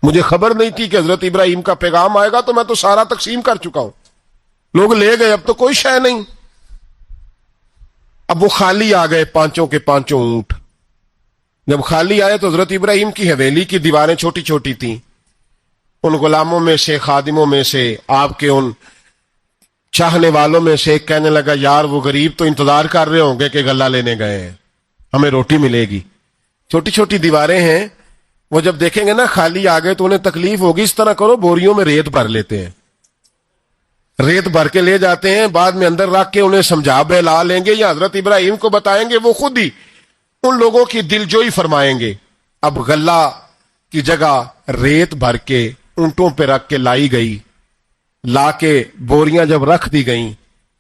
مجھے خبر نہیں تھی کہ حضرت ابراہیم کا پیغام آئے گا، تو میں تو سارا تقسیم کر چکا ہوں، لوگ لے گئے، اب تو کوئی شے نہیں۔ اب وہ خالی آ گئے، پانچوں کے پانچوں اونٹ۔ جب خالی آئے تو حضرت ابراہیم کی حویلی کی دیواریں چھوٹی چھوٹی تھیں، ان غلاموں میں سے، خادموں میں سے، آپ کے ان چاہنے والوں میں سے ایک کہنے لگا، یار وہ غریب تو انتظار کر رہے ہوں گے کہ غلہ لینے گئے ہیں، ہمیں روٹی ملے گی۔ چھوٹی چھوٹی دیواریں ہیں، وہ جب دیکھیں گے نا خالی آ گئے تو انہیں تکلیف ہوگی، اس طرح کرو بوریوں میں ریت بھر لیتے ہیں، ریت بھر کے لے جاتے ہیں، بعد میں اندر رکھ کے انہیں سمجھا بہلا لیں گے، یا حضرت ابراہیم کو بتائیں گے، وہ خود ہی ان لوگوں کی دلجوئی فرمائیں گے۔ اب غلہ کی جگہ ریت بھر کے اونٹوں پہ رکھ کے لائی گئی، لا کے بوریاں جب رکھ دی گئیں،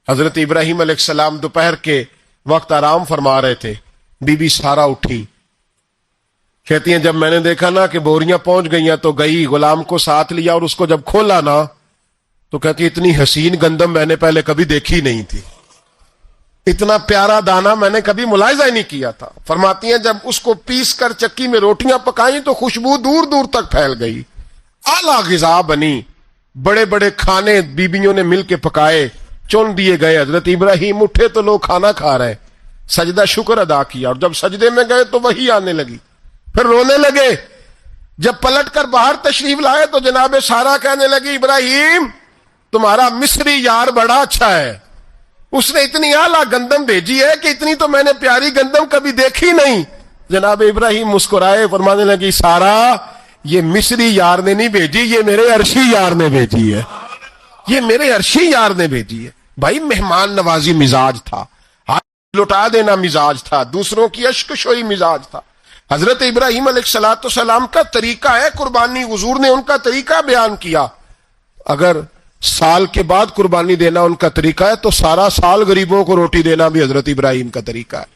حضرت ابراہیم علیہ السلام دوپہر کے وقت آرام فرما رہے تھے، بی بی سارا اٹھی، کہتی ہیں جب میں نے دیکھا نا کہ بوریاں پہنچ گئی ہیں تو گئی، غلام کو ساتھ لیا اور اس کو جب کھولا نا تو کہتی اتنی حسین گندم میں نے پہلے کبھی دیکھی نہیں تھی، اتنا پیارا دانا میں نے کبھی ملاحظہ ہی نہیں کیا تھا۔ فرماتی ہیں جب اس کو پیس کر چکی میں روٹیاں پکائیں تو خوشبو دور دور تک پھیل گئی، اعلیٰ غذا بنی، بڑے بڑے کھانے بیبیوں نے مل کے پکائے، چن دیے گئے، حضرت ابراہیم اٹھے تو لوگ کھانا کھا رہے، سجدہ شکر ادا کیا، اور جب سجدے میں گئے تو وحی آنے لگی، پھر رونے لگے۔ جب پلٹ کر باہر تشریف لائے تو جناب سارا کہنے لگی، ابراہیم تمہارا مصری یار بڑا اچھا ہے، اس نے اتنی اعلیٰ گندم بھیجی ہے کہ اتنی تو میں نے پیاری گندم کبھی دیکھی نہیں۔ جناب ابراہیم مسکرائے، فرمانے لگی، سارا یہ مصری یار نے نہیں بھیجی، یہ میرے عرشی یار نے بھیجی ہے، یہ میرے عرشی یار نے بھیجی ہے۔ بھائی مہمان نوازی مزاج تھا، ہاتھ لٹا دینا مزاج تھا، دوسروں کی اشکشوئی مزاج تھا۔ حضرت ابراہیم علیہ السلام کا طریقہ ہے قربانی، حضور نے ان کا طریقہ بیان کیا۔ اگر سال کے بعد قربانی دینا ان کا طریقہ ہے تو سارا سال غریبوں کو روٹی دینا بھی حضرت ابراہیم کا طریقہ ہے،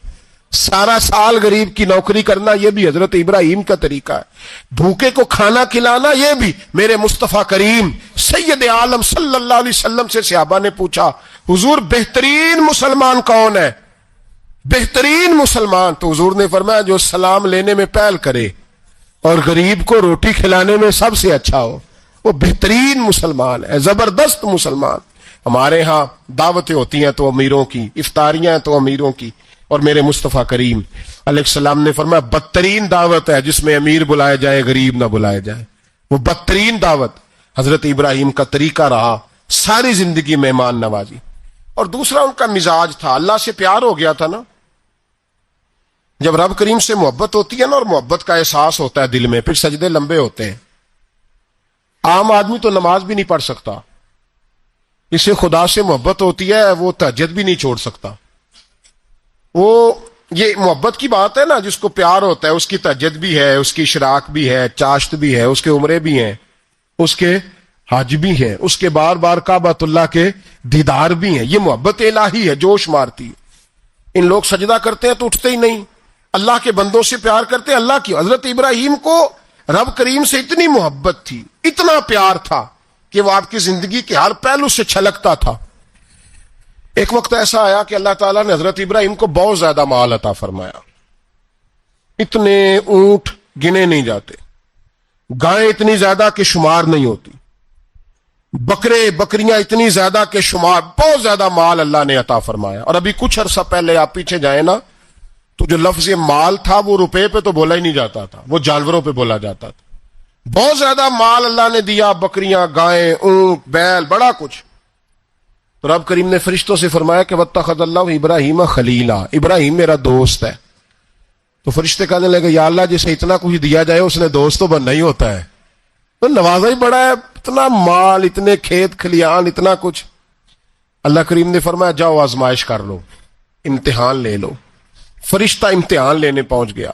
سارا سال غریب کی نوکری کرنا یہ بھی حضرت ابراہیم کا طریقہ ہے، بھوکے کو کھانا کھلانا یہ بھی۔ میرے مصطفیٰ کریم سید عالم صلی اللہ علیہ وسلم سے صحابہ نے پوچھا، حضور بہترین مسلمان کون ہے؟ بہترین مسلمان؟ تو حضور نے فرمایا جو سلام لینے میں پہل کرے اور غریب کو روٹی کھلانے میں سب سے اچھا ہو، وہ بہترین مسلمان ہے، زبردست مسلمان۔ ہمارے ہاں دعوتیں ہوتی ہیں تو امیروں کی، افطاریاں ہیں تو امیروں کی، اور میرے مصطفیٰ کریم علیہ السلام نے فرمایا بدترین دعوت ہے جس میں امیر بلائے جائے غریب نہ بلائے جائے، وہ بدترین دعوت حضرت ابراہیم کا طریقہ رہا، ساری زندگی مہمان نوازی۔ اور دوسرا ان کا مزاج تھا، اللہ سے پیار ہو گیا تھا نا، جب رب کریم سے محبت ہوتی ہے نا اور محبت کا احساس ہوتا ہے دل میں، پھر سجدے لمبے ہوتے ہیں۔ عام آدمی تو نماز بھی نہیں پڑھ سکتا، اسے خدا سے محبت ہوتی ہے، وہ تہجد بھی نہیں چھوڑ سکتا۔ وہ یہ محبت کی بات ہے نا، جس کو پیار ہوتا ہے اس کی تہجد بھی ہے، اس کی اشراق بھی ہے، چاشت بھی ہے، اس کے عمرے بھی ہیں، اس کے حج بھی ہیں، اس کے بار بار کعبۃ اللہ کے دیدار بھی ہیں۔ یہ محبت الہی ہے، جوش مارتی ہے۔ ان لوگ سجدہ کرتے ہیں تو اٹھتے ہی نہیں، اللہ کے بندوں سے پیار کرتے ہیں، اللہ کی۔ حضرت ابراہیم کو رب کریم سے اتنی محبت تھی، اتنا پیار تھا کہ وہ آپ کی زندگی کے ہر پہلو سے چھلکتا تھا۔ ایک وقت ایسا آیا کہ اللہ تعالیٰ نے حضرت ابراہیم کو بہت زیادہ مال عطا فرمایا، اتنے اونٹ گنے نہیں جاتے، گائیں اتنی زیادہ کہ شمار نہیں ہوتی، بکرے بکریاں اتنی زیادہ کہ شمار، بہت زیادہ مال اللہ نے عطا فرمایا۔ اور ابھی کچھ عرصہ پہلے آپ پیچھے جائیں نا تو جو لفظ مال تھا وہ روپے پہ تو بولا ہی نہیں جاتا تھا، وہ جانوروں پہ بولا جاتا تھا۔ بہت زیادہ مال اللہ نے دیا، بکریاں، گائیں، اونٹ، بیل، بڑا کچھ۔ تو رب کریم نے فرشتوں سے فرمایا کہ واتخذ اللہ ابراہیم خلیلا، ابراہیم میرا دوست ہے۔ تو فرشتے کہنے لگے یا اللہ جسے اتنا کچھ دیا جائے اس نے دوست تو بننا ہی ہوتا ہے، تو نوازا ہی بڑا ہے، اتنا مال، اتنے کھیت کھلیان، اتنا کچھ۔ اللہ کریم نے فرمایا جاؤ آزمائش کر لو، امتحان لے لو۔ فرشتہ امتحان لینے پہنچ گیا۔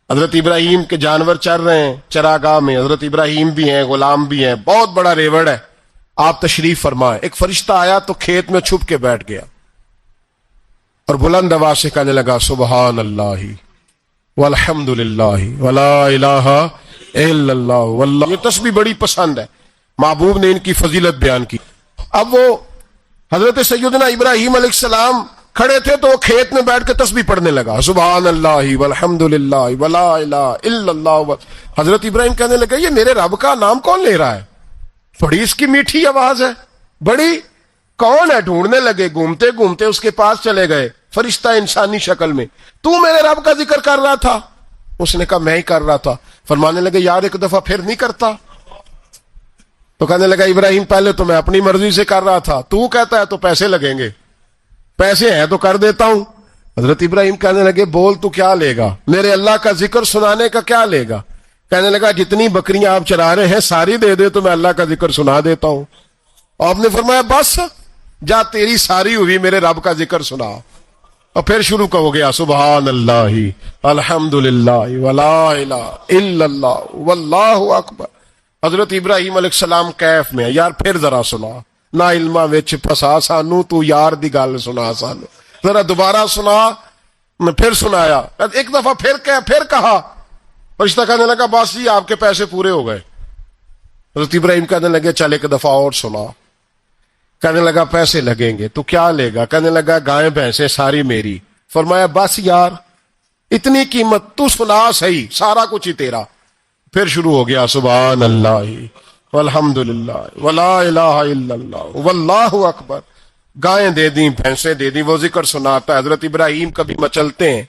حضرت ابراہیم کے جانور چر رہے ہیں چراگاہ میں، حضرت ابراہیم بھی ہیں، غلام بھی ہیں، بہت بڑا ریوڑ ہے، آپ تشریف فرمائیں۔ ایک فرشتہ آیا تو کھیت میں چھپ کے بیٹھ گیا اور بلند آواز سے کہنے لگا سبحان اللہ والحمد للہ ولا الہ الا اللہ واللہ۔ یہ تسبیح بڑی پسند ہے، محبوب نے ان کی فضیلت بیان کی۔ اب وہ حضرت سیدنا ابراہیم علیہ السلام کھڑے تھے تو وہ کھیت میں بیٹھ کے تسبیح پڑھنے لگا, سبحان اللہ والحمدللہ ولا الہ الا اللہ. حضرت ابراہیم کہنے لگے یہ میرے رب کا نام کون لے رہا ہے, بڑی اس کی میٹھی آواز ہے, بڑی کون ہے. ڈھونڈنے لگے, گھومتے گھومتے اس کے پاس چلے گئے, فرشتہ انسانی شکل میں. تو میرے رب کا ذکر کر رہا تھا؟ اس نے کہا میں ہی کر رہا تھا. فرمانے لگے یار ایک دفعہ پھر نہیں کرتا. تو کہنے لگا ابراہیم پہلے تو میں اپنی مرضی سے کر رہا تھا, تو کہتا ہے تو پیسے لگیں گے, پیسے ہیں تو کر دیتا ہوں. حضرت ابراہیم کہنے لگے بول تو کیا لے گا, میرے اللہ کا ذکر سنانے کا کیا لے گا؟ کہنے لگا جتنی بکریاں آپ چرا رہے ہیں ساری دے دے تو میں اللہ کا ذکر سنا دیتا ہوں. آپ نے فرمایا بس جا تیری ساری ہوئی, میرے رب کا ذکر سنا. اور پھر شروع ہو گیا سبحان اللہ الحمدللہ ولا الہ الا اللہ واللہ اکبر. حضرت ابراہیم علیہ السلام کیف میں, یار پھر ذرا سنا, نا علما وچ پھسا سانو, تو یار دی گل سنا سانو, ذرا دوبارہ سنا. میں پھر سنایا, ایک دفعہ پھر کہا. فرشتہ کہنے لگا بس جی آپ کے پیسے پورے ہو گئے. حضرت ابراہیم کہنے لگے چل ایک دفعہ اور سنا. کہنے لگا پیسے لگیں گے, تو کیا لے گا؟ کہنے لگا گائیں بھینسیں ساری میری. فرمایا بس یار اتنی قیمت, تو سنا صحیح, سارا کچھ ہی تیرا. پھر شروع ہو گیا سبحان اللہ والحمدللہ ولا الہ الا اللہ واللہ اکبر. گائیں دے دیں, بھینسیں دے دیں, وہ ذکر سناتا ہے. حضرت ابراہیم کبھی مچلتے ہیں,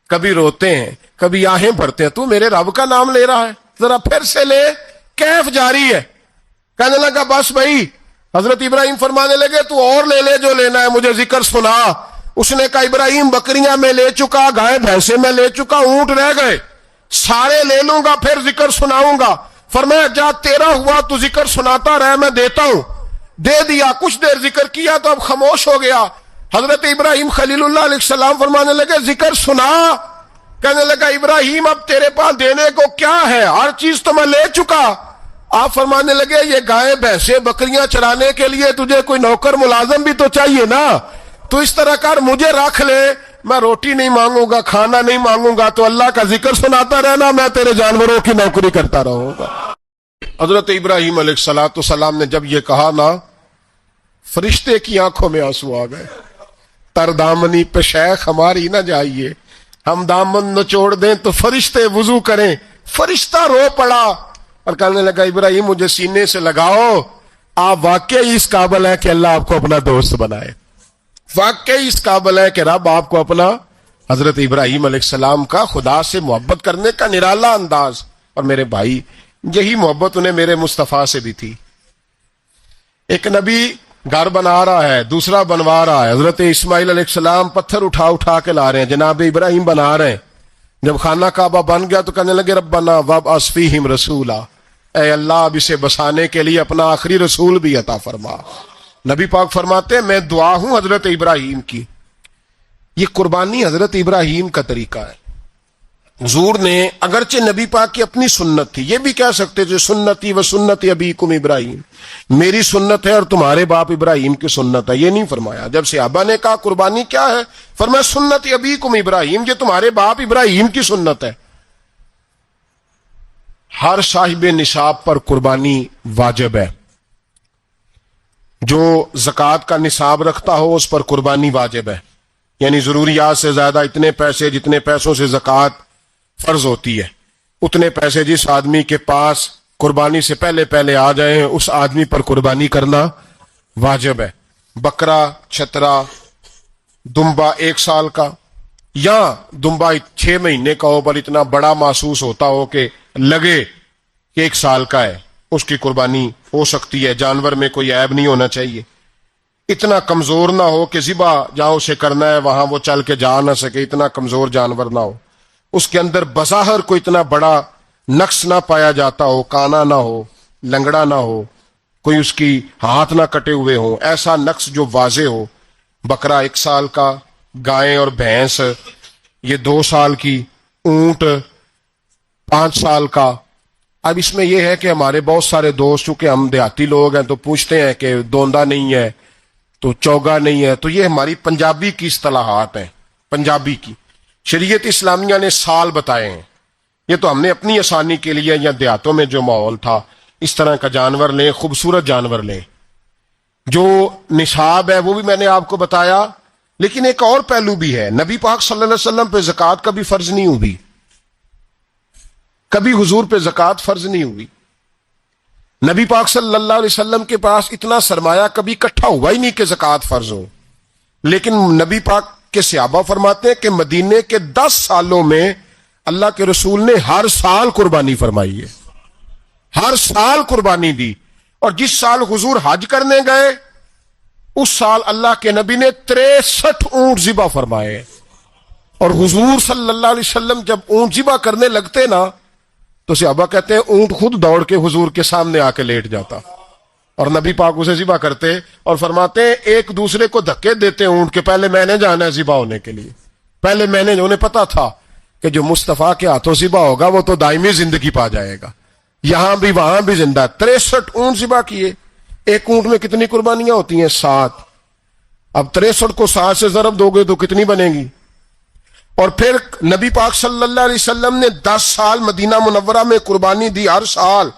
کبھی روتے ہیں, کبھی آہیں بھرتے ہیں. تو میرے رب کا نام لے رہا ہے, ذرا پھر سے لے. کیف جاری ہے. کہنے لگا بس بھائی. حضرت ابراہیم فرمانے لگے تو اور لے لے جو لینا ہے, مجھے ذکر سنا. اس نے کہا ابراہیم بکریاں میں لے چکا, گائے بھینسیں میں لے چکا, اونٹ رہ گئے, سارے لے لوں گا پھر ذکر سناؤں گا. فرمایا جا تیرا ہوا تو ذکر سناتا رہ, میں دیتا ہوں. دے دیا, کچھ دیر ذکر کیا تو اب خاموش ہو گیا. حضرت ابراہیم خلیل اللہ علیہ السلام فرمانے لگے ذکر سنا. کہنے لگا ابراہیم اب تیرے پاس دینے کو کیا ہے, ہر چیز تو میں لے چکا. آپ فرمانے لگے یہ گائے بھینسیں بکریاں چرانے کے لیے تجھے کوئی نوکر ملازم بھی تو چاہیے نا. تو اس طرح کر, مجھے رکھ لے, میں روٹی نہیں مانگوں گا, کھانا نہیں مانگوں گا, تو اللہ کا ذکر سناتا رہنا, میں تیرے جانوروں کی نوکری کرتا رہوں گا. حضرت ابراہیم علیہ السلام نے جب یہ کہا نا, فرشتے کی آنکھوں میں آنسو آ گئے. تر دامنی پہ شیخ ہماری نہ جائیے, ہم دامن نچوڑ دیں تو فرشتے وضو کریں. فرشتہ رو پڑا اور کہنے لگا ابراہیم مجھے سینے سے لگاؤ, آپ واقعی اس قابل ہیں کہ اللہ آپ کو اپنا دوست بنائے, واقعی اس قابل ہے کہ رب آپ کو اپنا. حضرت ابراہیم علیہ السلام کا خدا سے محبت کرنے کا نرالا انداز. اور میرے بھائی یہی محبت انہیں میرے مصطفیٰ سے بھی تھی. ایک نبی گھر بنا رہا ہے, دوسرا بنوا رہا ہے. حضرت اسماعیل علیہ السلام پتھر اٹھا کے لا رہے ہیں, جناب ابراہیم بنا رہے ہیں. جب خانہ کعبہ بن گیا تو کہنے لگے ربنا وابعث فیہم رسولا, اے اللہ اب اسے بسانے کے لیے اپنا آخری رسول بھی عطا فرما. نبی پاک فرماتے ہیں میں دعا ہوں حضرت ابراہیم کی. یہ قربانی حضرت ابراہیم کا طریقہ ہے. حضور نے اگرچہ نبی پاک کی اپنی سنت تھی, یہ بھی کہہ سکتے تھے سنتی و سنت ابیکم ابراہیم, میری سنت ہے اور تمہارے باپ ابراہیم کی سنت ہے. یہ نہیں فرمایا. جب صحابہ نے کہا قربانی کیا ہے, فرمایا سنت ابیکم ابراہیم, یہ تمہارے باپ ابراہیم کی سنت ہے. ہر صاحب نصاب پر قربانی واجب ہے. جو زکوٰۃ کا نصاب رکھتا ہو اس پر قربانی واجب ہے. یعنی ضروریات سے زیادہ اتنے پیسے, جتنے پیسوں سے زکوٰۃ فرض ہوتی ہے, اتنے پیسے جس آدمی کے پاس قربانی سے پہلے آ جائیں اس آدمی پر قربانی کرنا واجب ہے. بکرا, چھترا, دمبا 1 سال کا, یا دمبا 6 مہینے کا ہو پر اتنا بڑا محسوس ہوتا ہو کہ لگے کہ 1 سال کا ہے, اس کی قربانی ہو سکتی ہے. جانور میں کوئی عیب نہیں ہونا چاہیے. اتنا کمزور نہ ہو کہ ذبح جہاں اسے کرنا ہے وہاں وہ چل کے جا نہ سکے, اتنا کمزور جانور نہ ہو. اس کے اندر بظاہر کوئی اتنا بڑا نقص نہ پایا جاتا ہو, کانا نہ ہو, لنگڑا نہ ہو, کوئی اس کی ہاتھ نہ کٹے ہوئے ہوں, ایسا نقص جو واضح ہو. بکرا 1 سال کا, گائیں اور بھینس یہ 2 سال کی, اونٹ 5 سال کا. اب اس میں یہ ہے کہ ہمارے بہت سارے دوست, چونکہ ہم دیہاتی لوگ ہیں تو پوچھتے ہیں کہ دوندا نہیں ہے تو چوگا نہیں ہے, تو یہ ہماری پنجابی کی اصطلاحات ہیں. پنجابی کی شریعت اسلامیہ نے سال بتائے ہیں. یہ تو ہم نے اپنی آسانی کے لیے, یا دیہاتوں میں جو ماحول تھا اس طرح کا جانور لیں, خوبصورت جانور لیں. جو نصاب ہے وہ بھی میں نے آپ کو بتایا, لیکن ایک اور پہلو بھی ہے، نبی پاک صلی اللہ علیہ وسلم پہ زکوٰۃ کبھی فرض نہیں ہوئی، کبھی حضور پہ زکوٰۃ فرض نہیں ہوئی۔ نبی پاک صلی اللہ علیہ وسلم کے پاس اتنا سرمایہ کبھی اکٹھا ہوا ہی نہیں کہ زکوٰۃ فرض ہو، لیکن نبی پاک کے صحابہ فرماتے ہیں کہ مدینے کے 10 سالوں میں اللہ کے رسول نے ہر سال قربانی فرمائی ہے، ہر سال قربانی دی، اور جس سال حضور حج کرنے گئے اس سال اللہ کے نبی نے 63 اونٹ ذبح فرمائے، اور حضور صلی اللہ علیہ وسلم جب اونٹ ذبح کرنے لگتے نا تو صحابہ کہتے ہیں اونٹ خود دوڑ کے حضور کے سامنے آ کے لیٹ جاتا، اور نبی پاک اسے ذبح کرتے اور فرماتے ہیں ایک دوسرے کو دھکے دیتے اونٹ کے، پہلے میں نے جانا ہے ذبح ہونے کے لیے، پہلے میں نے، انہیں پتا تھا کہ جو مصطفیٰ کے ہاتھوں ذبح ہوگا وہ تو دائمی زندگی پا جائے گا، یہاں بھی وہاں بھی زندہ۔ 63 اونٹ ذبح کیے، ایک اونٹ میں کتنی قربانیاں ہوتی ہیں؟ 7۔ اب 63 کو 7 سے ضرب دو گے تو کتنی بنے گی؟ اور پھر نبی پاک صلی اللہ علیہ وسلم نے 10 سال مدینہ منورہ میں قربانی دی، ہر سال۔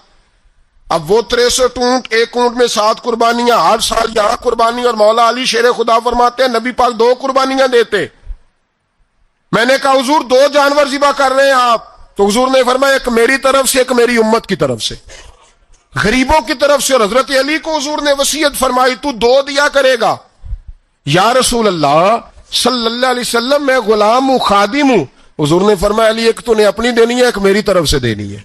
اب وہ 63 اونٹ، ایک اونٹ میں 7 قربانیاں، ہر سال یہاں قربانی، اور مولا علی شیر خدا فرماتے ہیں نبی پاک 2 قربانیاں دیتے۔ میں نے کہا حضور 2 جانور ذبح کر رہے ہیں آپ، تو حضور نے فرمایا ایک میری طرف سے، ایک میری امت کی طرف سے، غریبوں کی طرف سے۔ اور حضرت علی کو حضور نے وصیت فرمائی تو 2 دیا کرے گا۔ یا رسول اللہ صلی اللہ علیہ وسلم میں غلام ہوں، خادم ہوں۔ حضور نے فرمایا علی ایک تو نے اپنی دینی ہے، ایک میری طرف سے دینی ہے۔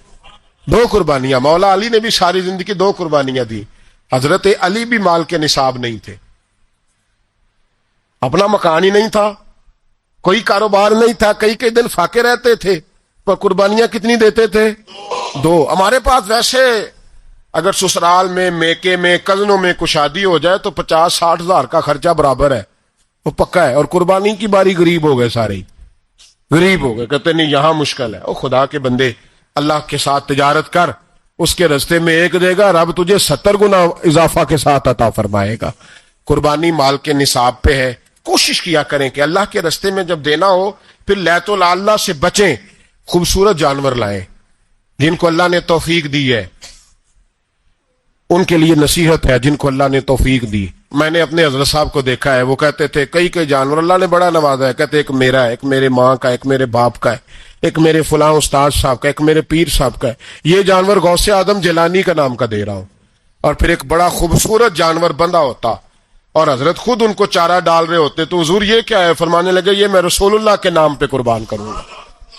2 قربانیاں۔ مولا علی نے بھی ساری زندگی 2 قربانیاں دی۔ حضرت علی بھی مال کے نصاب نہیں تھے، اپنا مکان ہی نہیں تھا، کوئی کاروبار نہیں تھا، کئی دن فاقے رہتے تھے، پر قربانیاں کتنی دیتے تھے؟ 2۔ ہمارے پاس ویسے اگر سسرال میں، میکے میں، کزنوں میں کچھ شادی ہو جائے تو 50-60 ہزار کا خرچہ برابر ہے، وہ پکا ہے۔ اور قربانی کی باری غریب ہو گئے، سارے غریب ہو گئے، کہتے نہیں یہاں مشکل ہے۔ او خدا کے بندے، اللہ کے ساتھ تجارت کر، اس کے رستے میں 1 دے گا، رب تجھے 70 گنا اضافہ کے ساتھ عطا فرمائے گا۔ قربانی مال کے نصاب پہ ہے۔ کوشش کیا کریں کہ اللہ کے رستے میں جب دینا ہو پھر لیت اللہ سے بچیں، خوبصورت جانور لائیں۔ جن کو اللہ نے توفیق دی ہے ان کے لیے نصیحت ہے، جن کو اللہ نے توفیق دی۔ میں نے اپنے حضرت صاحب کو دیکھا ہے، وہ کہتے تھے کئی جانور اللہ نے بڑا نوازا ہے، کہتے ایک میرا ہے، ایک میرے ماں کا، ایک میرے باپ کا ہے، ایک میرے فلاں استاد صاحب کا، ایک میرے پیر صاحب کا ہے۔ یہ جانور غوث اعظم جیلانی کا نام کا دے رہا ہوں۔ اور پھر ایک بڑا خوبصورت جانور بندھا ہوتا اور حضرت خود ان کو چارہ ڈال رہے ہوتے، تو حضور یہ کیا ہے؟ فرمانے لگے یہ میں رسول اللہ کے نام پہ قربان کروں گا،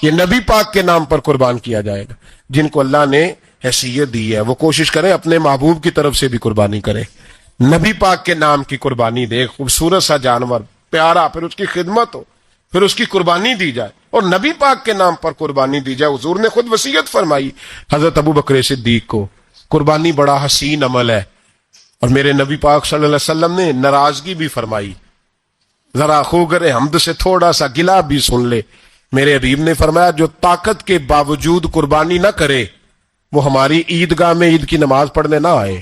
یہ نبی پاک کے نام پر قربان کیا جائے گا۔ جن کو اللہ نے حیثیت دی ہے وہ کوشش کریں اپنے محبوب کی طرف سے بھی قربانی کریں، نبی پاک کے نام کی قربانی دے، خوبصورت سا جانور پیارا، پھر اس کی خدمت ہو، پھر اس کی قربانی دی جائے، اور نبی پاک کے نام پر قربانی دی جائے۔ حضور نے خود وصیت فرمائی حضرت ابو بکر صدیق کو، قربانی بڑا حسین عمل ہے، اور میرے نبی پاک صلی اللہ علیہ وسلم نے ناراضگی بھی فرمائی، ذرا خوگر حمد سے تھوڑا سا گلا بھی سن لے۔ میرے حبیب نے فرمایا جو طاقت کے باوجود قربانی نہ کرے وہ ہماری عیدگاہ میں عید کی نماز پڑھنے نہ آئے،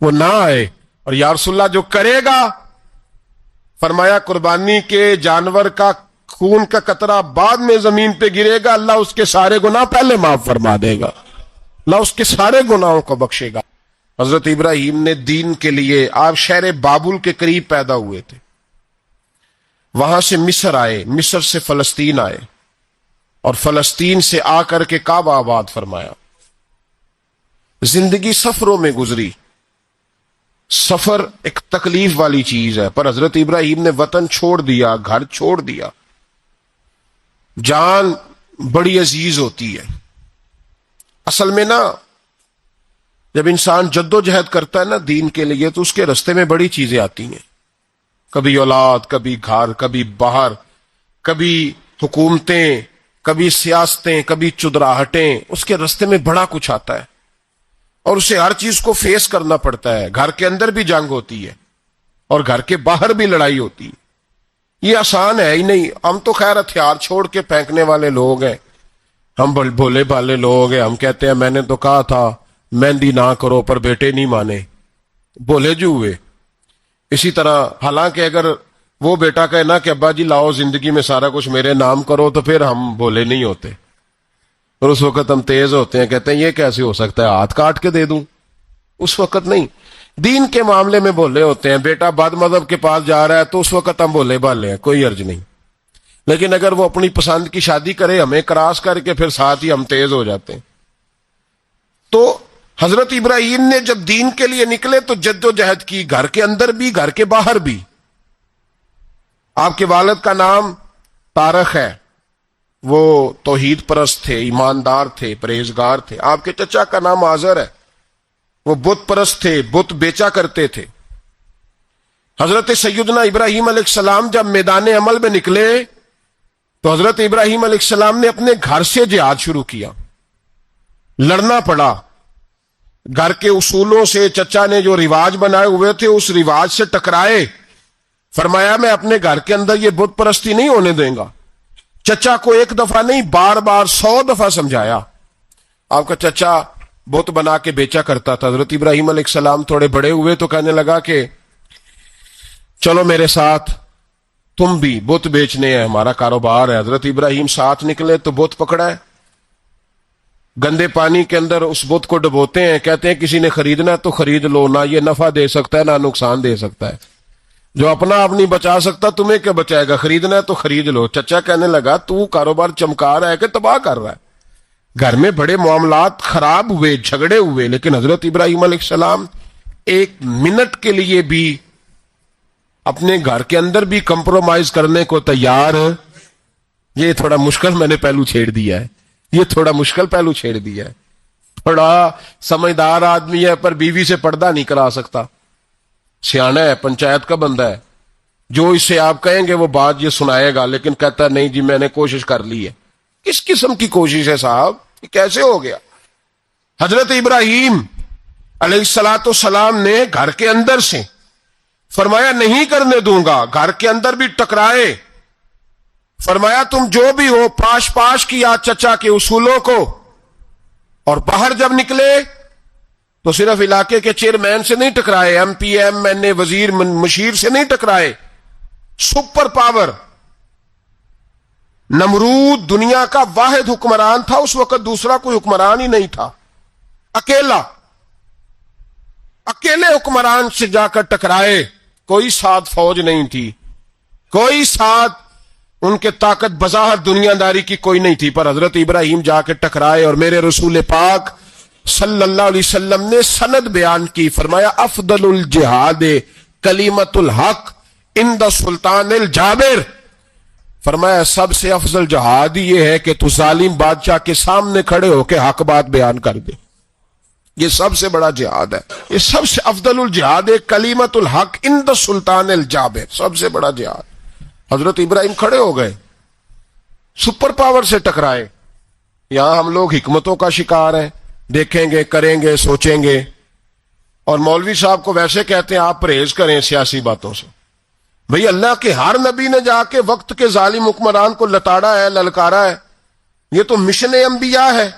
وہ نہ آئے۔ اور یا رسول اللہ جو کرے گا، فرمایا قربانی کے جانور کا خون کا قطرہ بعد میں زمین پہ گرے گا، اللہ اس کے سارے گناہ پہلے معاف فرما دے گا، اللہ اس کے سارے گناہوں کو بخشے گا۔ حضرت ابراہیم نے دین کے لیے، آپ شہر بابل کے قریب پیدا ہوئے تھے، وہاں سے مصر آئے، مصر سے فلسطین آئے، اور فلسطین سے آ کر کے کعبہ آباد فرمایا۔ زندگی سفروں میں گزری، سفر ایک تکلیف والی چیز ہے، پر حضرت ابراہیم نے وطن چھوڑ دیا، گھر چھوڑ دیا۔ جان بڑی عزیز ہوتی ہے اصل میں نا، جب انسان جد و جہد کرتا ہے نا دین کے لیے تو اس کے رستے میں بڑی چیزیں آتی ہیں، کبھی اولاد، کبھی گھر، کبھی باہر، کبھی حکومتیں، کبھی سیاستیں، کبھی چدراہٹیں، اس کے رستے میں بڑا کچھ آتا ہے اور اسے ہر چیز کو فیس کرنا پڑتا ہے۔ گھر کے اندر بھی جنگ ہوتی ہے اور گھر کے باہر بھی لڑائی ہوتی ہے، یہ آسان ہے ہی نہیں۔ ہم تو خیر ہتھیار چھوڑ کے پھینکنے والے لوگ ہیں، ہم بھولے بھالے لوگ ہیں، ہم کہتے ہیں میں نے تو کہا تھا مہندی نہ کرو، پر بیٹے نہیں مانے، بولے جو ہوئے۔ اسی طرح حالانکہ اگر وہ بیٹا کہے نا کہ ابا جی لاؤ زندگی میں سارا کچھ میرے نام کرو، تو پھر ہم بولے نہیں ہوتے، اور اس وقت ہم تیز ہوتے ہیں، کہتے ہیں یہ کیسے ہو سکتا ہے، ہاتھ کاٹ کے دے دوں۔ اس وقت نہیں، دین کے معاملے میں بولے ہوتے ہیں، بیٹا بد مذہب کے پاس جا رہا ہے تو اس وقت ہم بولے بالے ہیں، کوئی عرض نہیں، لیکن اگر وہ اپنی پسند کی شادی کرے ہمیں کراس کر کے، پھر ساتھ ہی ہم تیز ہو جاتے ہیں۔ تو حضرت ابراہیم نے جب دین کے لیے نکلے تو جد و جہد کی، گھر کے اندر بھی گھر کے باہر بھی۔ آپ کے والد کا نام طارق ہے، وہ توحید پرست تھے، ایماندار تھے، پرہیزگار تھے۔ آپ کے چچا کا نام آزر ہے، وہ بت پرست تھے، بت بیچا کرتے تھے۔ حضرت سیدنا ابراہیم علیہ السلام جب میدان عمل میں نکلے تو حضرت ابراہیم علیہ السلام نے اپنے گھر سے جہاد شروع کیا، لڑنا پڑا۔ گھر کے اصولوں سے، چچا نے جو رواج بنائے ہوئے تھے اس رواج سے ٹکرائے۔ فرمایا میں اپنے گھر کے اندر یہ بت پرستی نہیں ہونے دیں گا۔ چچا کو ایک دفعہ نہیں، بار بار 100 دفعہ سمجھایا۔ آپ کا چچا بت بنا کے بیچا کرتا تھا۔ حضرت ابراہیم علیہ السلام تھوڑے بڑے ہوئے تو کہنے لگا کہ چلو میرے ساتھ، تم بھی بت بیچنے ہیں، ہمارا کاروبار ہے۔ حضرت ابراہیم ساتھ نکلے تو بت پکڑا ہے، گندے پانی کے اندر اس بت کو ڈبوتے ہیں، کہتے ہیں کسی نے خریدنا ہے تو خرید لو، نہ یہ نفع دے سکتا ہے نہ نقصان دے سکتا ہے، جو اپنا آپ نہیں بچا سکتا تمہیں کیا بچائے گا، خریدنا ہے تو خرید لو۔ چچا کہنے لگا تو کاروبار چمکا رہا ہے کہ تباہ کر رہا ہے؟ گھر میں بڑے معاملات خراب ہوئے، جھگڑے ہوئے، لیکن حضرت ابراہیم علیہ السلام ایک منٹ کے لیے بھی اپنے گھر کے اندر بھی کمپرومائز کرنے کو تیار۔ یہ تھوڑا مشکل میں نے پہلو چھیڑ دیا ہے، یہ تھوڑا مشکل پہلو چھیڑ دیا ہے۔ تھوڑا سمجھدار آدمی ہے پر بیوی سے پردہ نہیں کرا سکتا، سیانا ہے، پنچایت کا بندہ ہے، جو اس سے آپ کہیں گے وہ بات یہ سنائے گا، لیکن کہتا نہیں جی میں نے کوشش کر لی ہے۔ کس قسم کی کوشش ہے صاحب، یہ کیسے ہو گیا؟ حضرت ابراہیم علیہ السلام نے گھر کے اندر سے فرمایا نہیں کرنے دوں گا، گھر کے اندر بھی ٹکرائے۔ فرمایا تم جو بھی ہو، پاش پاش کیا چچا کے اصولوں کو، اور باہر جب نکلے تو صرف علاقے کے چیئرمین سے نہیں ٹکرائے، ایم پی ایم این اے وزیر مشیر سے نہیں ٹکرائے، سپر پاور نمرود دنیا کا واحد حکمران تھا اس وقت، دوسرا کوئی حکمران ہی نہیں تھا، اکیلے حکمران سے جا کر ٹکرائے، کوئی ساتھ فوج نہیں تھی، کوئی ساتھ ان کے طاقت بظاہر دنیا داری کی کوئی نہیں تھی، پر حضرت ابراہیم جا کے ٹکرائے۔ اور میرے رسول پاک صلی اللہ علیہ وسلم نے سند بیان کی، فرمایا افضل الجہاد کلیمت الحق عند سلطان الجابر۔ فرمایا سب سے افضل جہاد یہ ہے کہ تو ظالم بادشاہ کے سامنے کھڑے ہو کے حق بات بیان کر دے، یہ سب سے بڑا جہاد ہے، یہ سب سے افضل الجہاد کلیمت الحق عند سلطان الجابر، سب سے بڑا جہاد۔ حضرت ابراہیم کھڑے ہو گئے، سپر پاور سے ٹکرائے۔ یہاں ہم لوگ حکمتوں کا شکار ہیں، دیکھیں گے، کریں گے، سوچیں گے، اور مولوی صاحب کو ویسے کہتے ہیں آپ پرہیز کریں سیاسی باتوں سے۔ بھئی اللہ کے ہر نبی نے جا کے وقت کے ظالم حکمران کو لتاڑا ہے، للکارا ہے، یہ تو مشن انبیاء ہے۔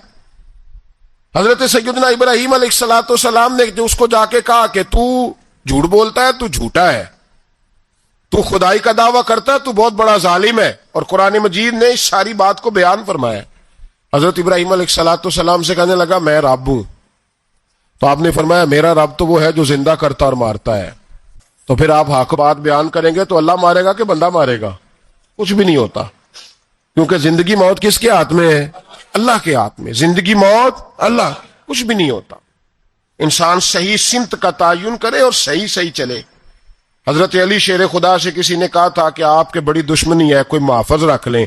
حضرت سیدنا ابراہیم علیہ السلام نے جو اس کو جا کے کہا کہ تو جھوٹ بولتا ہے، تو جھوٹا ہے، تو خدائی کا دعویٰ کرتا ہے، تو بہت بڑا ظالم ہے، اور قرآن مجید نے اس ساری بات کو بیان فرمایا۔ حضرت ابراہیم علیہ السلام سے کہنے لگا میں رب ہوں، تو آپ نے فرمایا میرا رب تو وہ ہے جو زندہ کرتا اور مارتا ہے، تو پھر آپ حق بات بیان کریں گے تو اللہ مارے گا کہ بندہ مارے گا؟ کچھ بھی نہیں ہوتا، کیونکہ زندگی موت کس کے ہاتھ میں ہے؟ اللہ کے ہاتھ میں، زندگی موت اللہ، کچھ بھی نہیں ہوتا۔ انسان صحیح سمت کا تعین کرے اور صحیح چلے۔ حضرت علی شیر خدا سے کسی نے کہا تھا کہ آپ کے بڑی دشمنی ہے، کوئی محافظ رکھ لیں۔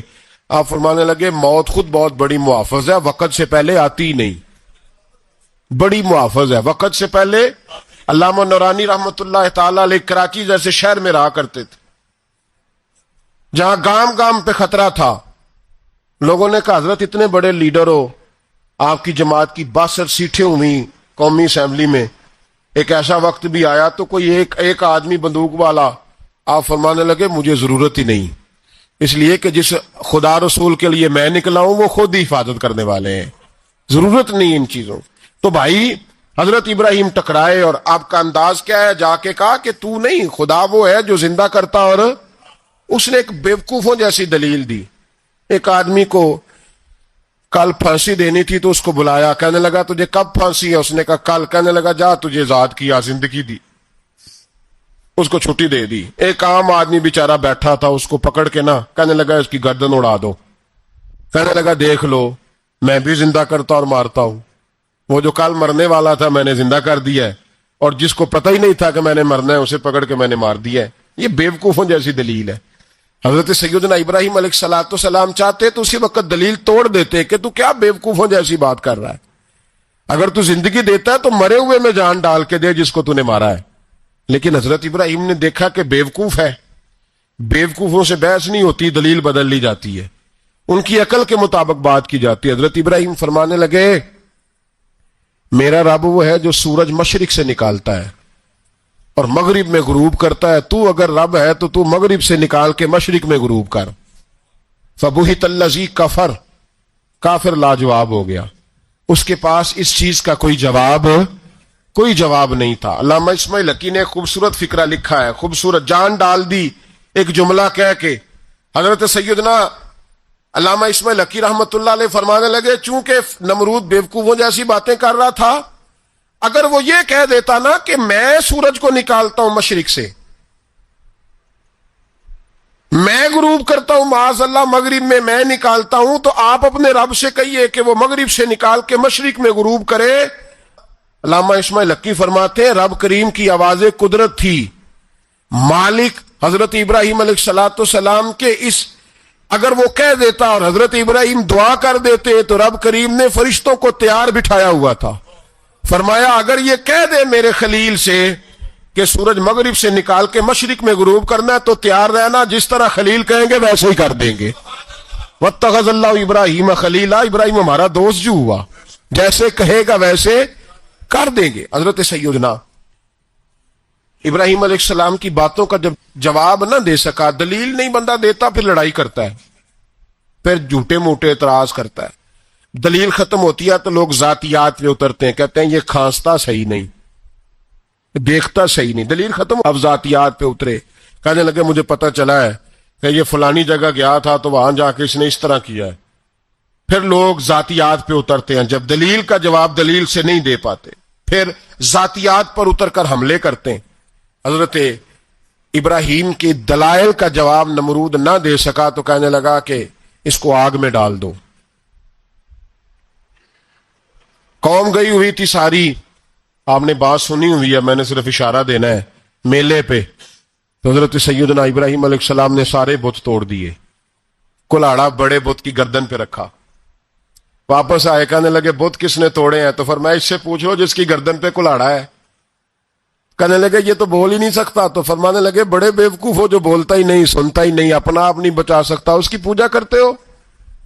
آپ فرمانے لگے موت خود بہت بڑی محافظ ہے، وقت سے پہلے آتی ہی نہیں، بڑی محافظ ہے، وقت سے پہلے۔ علامہ نورانی رحمت اللہ تعالی علیہ کراچی جیسے شہر میں رہا کرتے تھے، جہاں گام گام پہ خطرہ تھا۔ لوگوں نے کہا حضرت اتنے بڑے لیڈر ہو، آپ کی جماعت کی 62 سیٹیں ہوئی قومی اسمبلی میں، ایک ایسا وقت بھی آیا تو کوئی ایک آدمی بندوق والا۔ آپ فرمانے لگے مجھے ضرورت ہی نہیں، اس لیے کہ جس خدا رسول کے لیے میں نکلا ہوں وہ خود ہی حفاظت کرنے والے ہیں، ضرورت نہیں ان چیزوں۔ تو بھائی حضرت ابراہیم ٹکرائے، اور آپ کا انداز کیا ہے؟ جا کے کہا کہ تو نہیں، خدا وہ ہے جو زندہ کرتا، اور اس نے ایک بیوقوفوں جیسی دلیل دی۔ ایک آدمی کو کل پھانسی دینی تھی تو اس کو بلایا، کہنے لگا تجھے کب پھانسی ہے؟ اس نے کہا کل۔ کہنے لگا جا تجھے آزاد کیا، زندگی دی۔ اس کو چھٹی دے دی. ایک عام آدمی بیچارہ بیٹھا تھا, اس کو پکڑ کے نا کہنے لگا اس کی گردن اڑا دو. کہنے لگا دیکھ لو میں بھی زندہ کرتا اور مارتا ہوں, وہ جو کل مرنے والا تھا میں نے زندہ کر دیا ہے, اور جس کو پتہ ہی نہیں تھا کہ میں نے مرنا ہے اسے پکڑ کے میں نے مار دیا ہے. یہ بیوقوفوں جیسی دلیل ہے. حضرت سیدنا ابراہیم علیہ السلام چاہتے تو اسی وقت دلیل توڑ دیتے کہ تو کیا بیوقوفوں جیسی بات کر رہا ہے, اگر تو زندگی دیتا ہے تو مرے ہوئے میں جان ڈال کے دے جس کو تو نے مارا ہے. لیکن حضرت ابراہیم نے دیکھا کہ بیوقوف ہے, بیوقوفوں سے بحث نہیں ہوتی, دلیل بدل لی جاتی ہے, ان کی عقل کے مطابق بات کی جاتی ہے. حضرت ابراہیم فرمانے لگے میرا رب وہ ہے جو سورج مشرق سے نکالتا ہے اور مغرب میں غروب کرتا ہے, تو اگر رب ہے تو مغرب سے نکال کے مشرق میں غروب کر. فبہت الذی کفر, کافر لاجواب ہو گیا, اس کے پاس اس چیز کا کوئی جواب نہیں تھا. علامہ اسماعیل حقی نے خوبصورت فقرہ لکھا ہے, خوبصورت جان ڈال دی ایک جملہ کہہ کے. حضرت سیدنا علامہ اسماعیل حقی رحمت اللہ علیہ فرمانے لگے چونکہ نمرود بیوقوفوں جیسی باتیں کر رہا تھا, اگر وہ یہ کہہ دیتا نا کہ میں سورج کو نکالتا ہوں مشرق سے, میں غروب کرتا ہوں معاذ اللہ مغرب میں نکالتا ہوں, تو آپ اپنے رب سے کہیے کہ وہ مغرب سے نکال کے مشرق میں غروب کرے. علامہ اسماعیل حقی فرماتے ہیں رب کریم کی آواز قدرت تھی, مالک حضرت ابراہیم علیہ السلام کے اس, اگر وہ کہہ دیتا اور حضرت ابراہیم دعا کر دیتے تو رب کریم نے فرشتوں کو تیار بٹھایا ہوا تھا. فرمایا اگر یہ کہہ دے میرے خلیل سے کہ سورج مغرب سے نکال کے مشرق میں غروب کرنا ہے تو تیار رہنا, جس طرح خلیل کہیں گے ویسے ہی کر دیں گے. واتخذ اللہ ابراہیم خلیلا, ابراہیم ہمارا دوست جو ہوا, جیسے کہے گا ویسے کر دیں گے. حضرت سیدنا ابراہیم علیہ السلام کی باتوں کا جب جواب نہ دے سکا, دلیل نہیں بندہ دیتا, پھر لڑائی کرتا ہے, پھر جھوٹے موٹے اعتراض کرتا ہے. دلیل ختم ہوتی ہے تو لوگ ذاتیات پہ اترتے ہیں, کہتے ہیں یہ کھانستا صحیح نہیں, دیکھتا صحیح نہیں. دلیل ختم, اب ذاتیات پہ اترے, کہنے لگے مجھے پتہ چلا ہے کہ یہ فلانی جگہ گیا تھا تو وہاں جا کے اس نے اس طرح کیا ہے. پھر لوگ ذاتیات پہ اترتے ہیں, جب دلیل کا جواب دلیل سے نہیں دے پاتے پھر ذاتیات پر اتر کر حملے کرتے ہیں. حضرت ابراہیم کے دلائل کا جواب نمرود نہ دے سکا تو کہنے لگا کہ اس کو آگ میں ڈال دو. قوم گئی ہوئی تھی ساری, آپ نے بات سنی ہوئی ہے, میں نے صرف اشارہ دینا ہے, میلے پہ. تو حضرت سیدنا ابراہیم علیہ السلام نے سارے بت توڑ دیے, کلاڑا بڑے بت کی گردن پہ رکھا. واپس آئے, کہنے لگے بت کس نے توڑے ہیں؟ تو فرمایا اس سے پوچھ لو جس کی گردن پہ کلاڑا ہے. کہنے لگے یہ تو بول ہی نہیں سکتا. تو فرمانے لگے بڑے بیوقوف ہو, جو بولتا ہی نہیں, سنتا ہی نہیں, اپنا آپ نہیں بچا سکتا, اس کی پوجا کرتے ہو.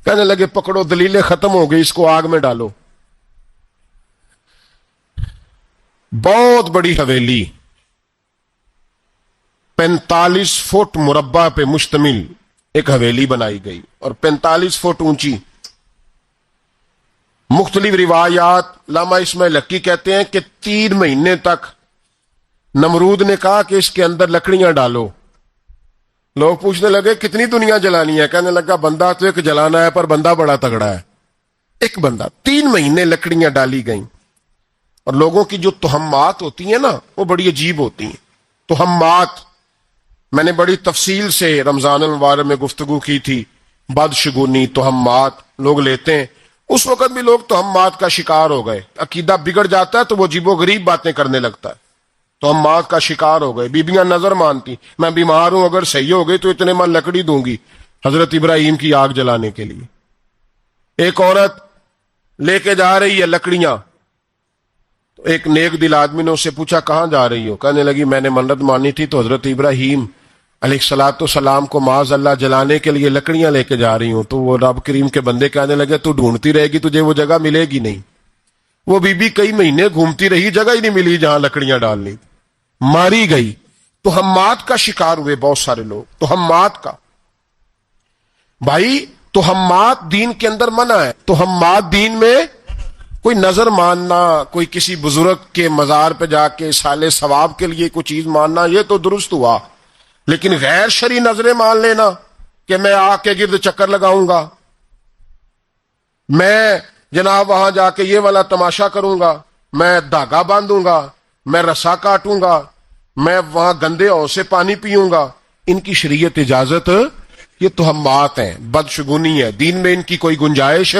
کہنے لگے پکڑو, دلیلیں ختم ہو گئی, اس کو آگ میں ڈالو. بہت بڑی حویلی 45 فٹ مربع پہ مشتمل ایک حویلی بنائی گئی اور 45 فٹ اونچی. مختلف روایات, علامہ اسماعیل حقی کہتے ہیں کہ 3 مہینے تک نمرود نے کہا کہ اس کے اندر لکڑیاں ڈالو. لوگ پوچھنے لگے کتنی دنیا جلانی ہے؟ کہنے لگا بندہ تو ایک جلانا ہے, پر بندہ بڑا تگڑا ہے, ایک بندہ. 3 مہینے لکڑیاں ڈالی گئیں. اور لوگوں کی جو تہمات ہوتی ہیں نا وہ بڑی عجیب ہوتی ہیں. تہمات میں نے بڑی تفصیل سے رمضان المبارک میں گفتگو کی تھی. بدشگونی, تہمات لوگ لیتے ہیں. اس وقت بھی لوگ تہمات کا شکار ہو گئے. عقیدہ بگڑ جاتا ہے تو وہ عجیب و غریب باتیں کرنے لگتا ہے. تہمات کا شکار ہو گئے. بیبیاں نظر مانتی, میں بیمار ہوں, اگر صحیح ہو گئی تو اتنے من لکڑی دوں گی حضرت ابراہیم کی آگ جلانے کے لیے. ایک عورت لے کے جا رہی ہے لکڑیاں, تو ایک نیک دل آدمی نے اس سے پوچھا کہاں جا رہی ہو؟ کہنے لگی میں نے منت مانی تھی تو حضرت ابراہیم علیہ السلام کو معاذ اللہ جلانے کے لیے لکڑیاں لے کے جا رہی ہوں. تو وہ رب کریم کے بندے کہنے لگے تو ڈھونڈتی رہے گی, تجھے وہ جگہ ملے گی نہیں. وہ بی بی کئی مہینے گھومتی رہی, جگہ ہی نہیں ملی جہاں لکڑیاں ڈالنی, ماری گئی. تہمات کا شکار ہوئے بہت سارے لوگ. تہمات کا بھائی, تہمات دین کے اندر منع ہے. تہمات دین میں کوئی نظر ماننا, کوئی کسی بزرگ کے مزار پہ جا کے سالے ثواب کے لیے کوئی چیز ماننا, یہ تو درست ہوا. لیکن غیر شرعی نظریں مان لینا کہ میں آ کے گرد چکر لگاؤں گا, میں جناب وہاں جا کے یہ والا تماشا کروں گا, میں دھاگا باندھوں گا, میں رسا کاٹوں گا, میں وہاں گندے اور سے پانی پیوں گا؟ ان کی شریعت اجازت، یہ تہمات ہیں، بدشگونی ہے، دین میں ان کی کوئی گنجائش۔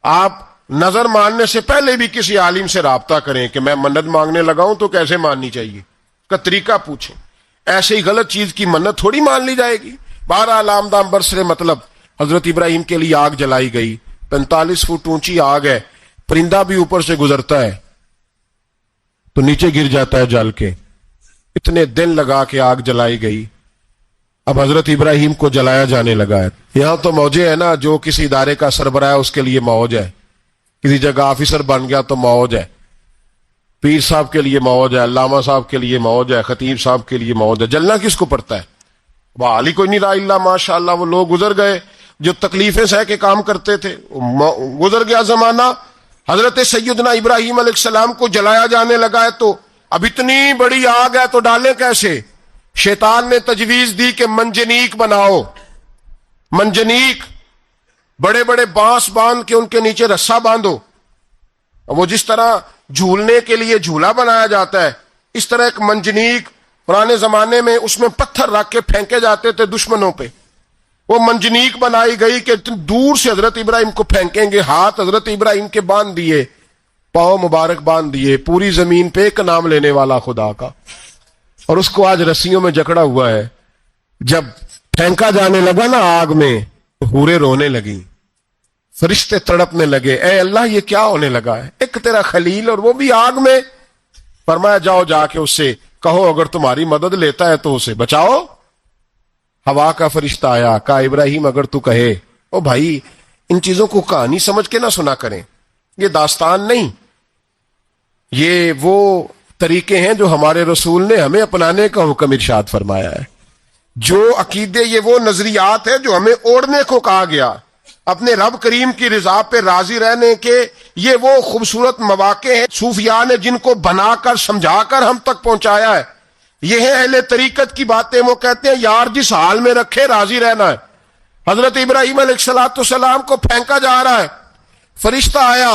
آپ نظر ماننے سے پہلے بھی کسی عالم سے رابطہ کریں کہ میں منت مانگنے لگا ہوں تو کیسے ماننی چاہیے، اس کا طریقہ پوچھیں۔ ایسے ہی غلط چیز کی منت تھوڑی مان لی جائے گی۔ بہرحال آمدام برسر مطلب حضرت ابراہیم کے لیے آگ جلائی گئی، 45 فٹ اونچی آگ ہے، پرندہ بھی اوپر سے گزرتا ہے تو نیچے گر جاتا ہے جل کے۔ اتنے دن لگا کے آگ جلائی گئی، اب حضرت ابراہیم کو جلایا جانے لگا ہے۔ یہاں تو موجے ہے نا، جو کسی ادارے کا سربراہ ہے اس کے لیے موج ہے، کسی جگہ آفیسر بن گیا تو موج ہے، پیر صاحب کے لیے موج ہے، علامہ صاحب کے لیے موج ہے، خطیب صاحب کے لیے موج ہے۔ جلنا کس کو پڑتا ہے؟ بحال ہی کوئی نہیں رہا اللہ ماشاءاللہ۔ وہ لوگ گزر گئے جو تکلیفیں سہ کے کام کرتے تھے، گزر گیا زمانہ۔ حضرت سیدنا ابراہیم علیہ السلام کو جلایا جانے لگا ہے تو اب اتنی بڑی آگ ہے تو ڈالیں کیسے؟ شیطان نے تجویز دی کہ منجنیق بناؤ، منجنیق، بڑے بڑے بانس باندھ کے ان کے نیچے رسا باندھو۔ وہ جس طرح جھولنے کے لیے جھولا بنایا جاتا ہے، اس طرح ایک منجنیق پرانے زمانے میں اس میں پتھر رکھ کے پھینکے جاتے تھے دشمنوں پہ، وہ منجنیق بنائی گئی کہ دور سے حضرت ابراہیم کو پھینکیں گے۔ ہاتھ حضرت ابراہیم کے باندھ دیے، پاؤں مبارک باندھ دیے، پوری زمین پہ ایک نام لینے والا خدا کا، اور اس کو آج رسیوں میں جکڑا ہوا ہے۔ جب پھینکا جانے لگا نا آگ میں، حوریں رونے لگیں، فرشتے تڑپنے لگے، اے اللہ یہ کیا ہونے لگا ہے؟ ایک تیرا خلیل اور وہ بھی آگ میں۔ فرمایا جاؤ جا کے اس سے کہو اگر تمہاری مدد لیتا ہے تو اسے بچاؤ۔ ہوا کا فرشتہ آیا، کہا ابراہیم اگر تو کہے۔ او بھائی ان چیزوں کو کہانی سمجھ کے نہ سنا کریں، یہ داستان نہیں، یہ وہ طریقے ہیں جو ہمارے رسول نے ہمیں اپنانے کا حکم ارشاد فرمایا ہے۔ جو عقیدے، یہ وہ نظریات ہے جو ہمیں اوڑھنے کو کہا گیا، اپنے رب کریم کی رضا پہ راضی رہنے کے یہ وہ خوبصورت مواقع ہیں صوفیاء نے جن کو بنا کر سمجھا کر ہم تک پہنچایا ہے۔ یہ ہے اہل طریقت کی باتیں، وہ کہتے ہیں یار جس حال میں رکھے راضی رہنا ہے۔ حضرت ابراہیم علیہ السلام کو پھینکا جا رہا ہے، فرشتہ آیا،